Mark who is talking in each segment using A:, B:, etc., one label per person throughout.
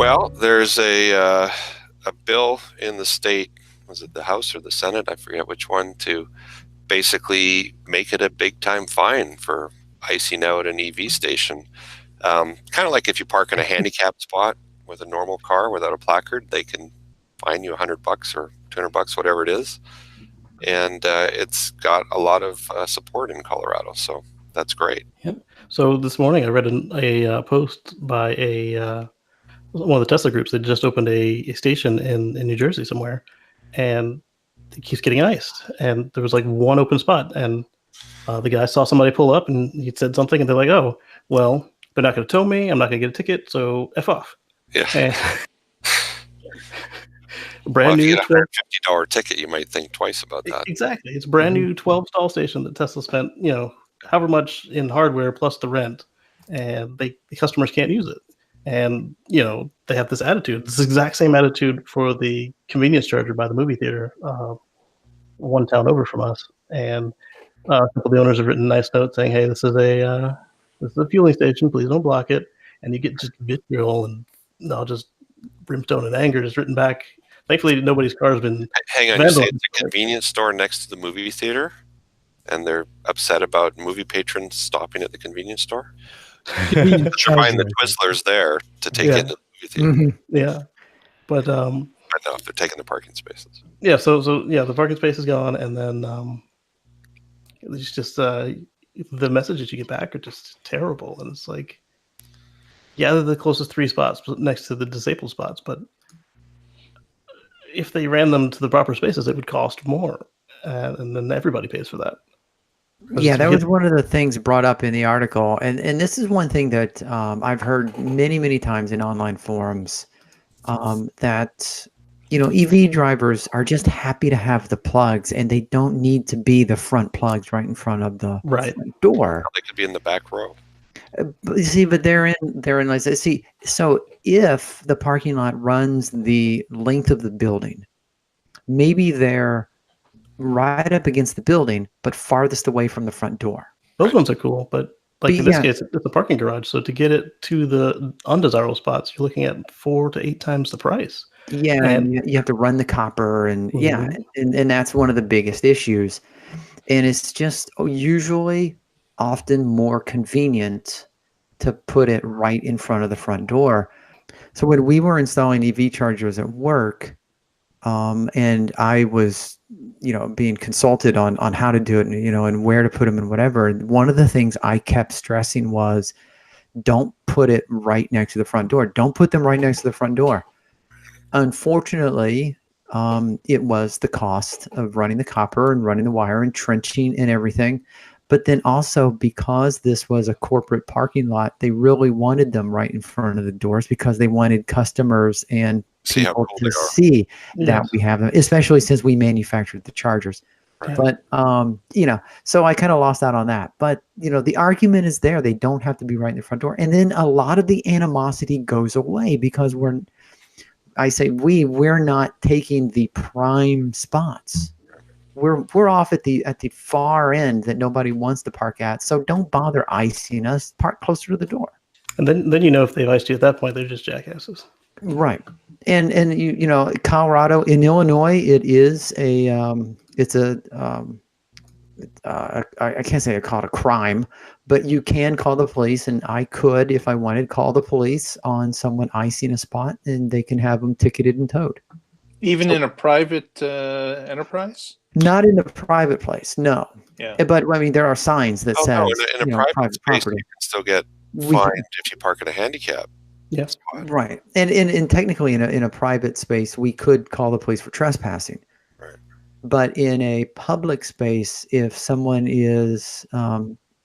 A: Well, there's a bill in the state, was it the House or the Senate? I forget which one, to basically make it a big time fine for icing out an EV station. Kind of like if you park in a handicapped spot with a normal car without a placard, they can fine you $100 or $200, whatever it is. And it's got a lot of support in Colorado, so that's great.
B: Yep. So this morning I read a post by one of the Tesla groups that just opened a station in New Jersey somewhere, and it keeps getting iced. And there was like one open spot, and the guy saw somebody pull up, and he said something, and they're like, "Oh, well, they're not going to tow me. I'm not going to get a ticket, so F off."
A: Yeah.
B: And
A: Well,
B: brand
A: if you
B: new
A: get a $150 ticket, you might think twice about that.
B: exactly. It's a brand new 12 stall station that Tesla spent, however much in hardware plus the rent, and the customers can't use it. And they have this attitude, this exact same attitude for the convenience charger by the movie theater, one town over from us. And a couple of the owners have written nice notes saying, "Hey, this is a fueling station. Please don't block it." And you get just vitriol and just brimstone and anger just written back. Thankfully, nobody's car has been.
A: Hang on, you say it's a convenience store next to the movie theater, and they're upset about movie patrons stopping at the convenience store? They're buying the Twizzlers there to take into the movie theater.
B: Mm-hmm. Yeah, but
A: no, if they're taking the parking spaces.
B: Yeah, so the parking space is gone, and then it's just the messages you get back are just terrible, and it's like, yeah, they're the closest 3 spots next to the disabled spots, but if they ran them to the proper spaces, it would cost more, and then everybody pays for that.
C: Yeah, that was one of the things brought up in the article, and this is one thing that I've heard many times in online forums, that EV drivers are just happy to have the plugs, and they don't need to be the front plugs right in front of the front door.
A: They could be in the back row.
C: But they're in like, see, so if the parking lot runs the length of the building, maybe they're right up against the building, but farthest away from the front door.
B: Those ones are cool, but in this case, it's a parking garage. So to get it to the undesirable spots, you're looking at 4 to 8 times the price.
C: Yeah, and you have to run the copper, and and that's one of the biggest issues. And it's just usually often more convenient to put it right in front of the front door. So when we were installing EV chargers at work, and I was, being consulted on how to do it, and where to put them and whatever, one of the things I kept stressing was, don't put it right next to the front door. Don't put them right next to the front door. Unfortunately, it was the cost of running the copper and running the wire and trenching and everything. But then also, because this was a corporate parking lot, they really wanted them right in front of the doors because they wanted customers and people to see that we have them, especially since we manufactured the chargers. Right. But, so I kind of lost out on that. But, the argument is there. They don't have to be right in the front door. And then a lot of the animosity goes away because we're not taking the prime spots. We're off at the far end that nobody wants to park at. So don't bother icing us. Park closer to the door.
B: And then if they've iced you at that point, they're just jackasses.
C: Right. And Colorado, in Illinois, it is I can't say I call it a crime, but you can call the police, and I could, if I wanted, call the police on someone icing a spot, and they can have them ticketed and towed.
D: Even in a private enterprise?
C: Not in a private place, no.
D: Yeah.
C: But I mean, there are signs that says
A: in a private space, property. You can still get fined if you park in a handicap.
B: Yes,
C: right. And technically, in a private space, we could call the police for trespassing.
A: Right.
C: But in a public space, if someone is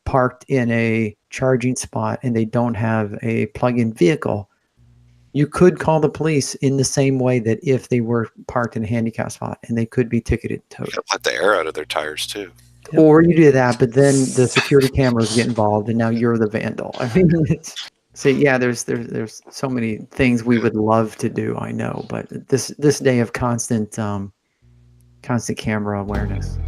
C: parked in a charging spot and they don't have a plug-in vehicle, you could call the police in the same way that if they were parked in a handicap spot, and they could be ticketed and towed.
A: Let the air out of their tires too.
C: Yep. Or you do that, but then the security cameras get involved, and now you're the vandal. I mean, there's so many things we would love to do. I know, but this day of constant camera awareness.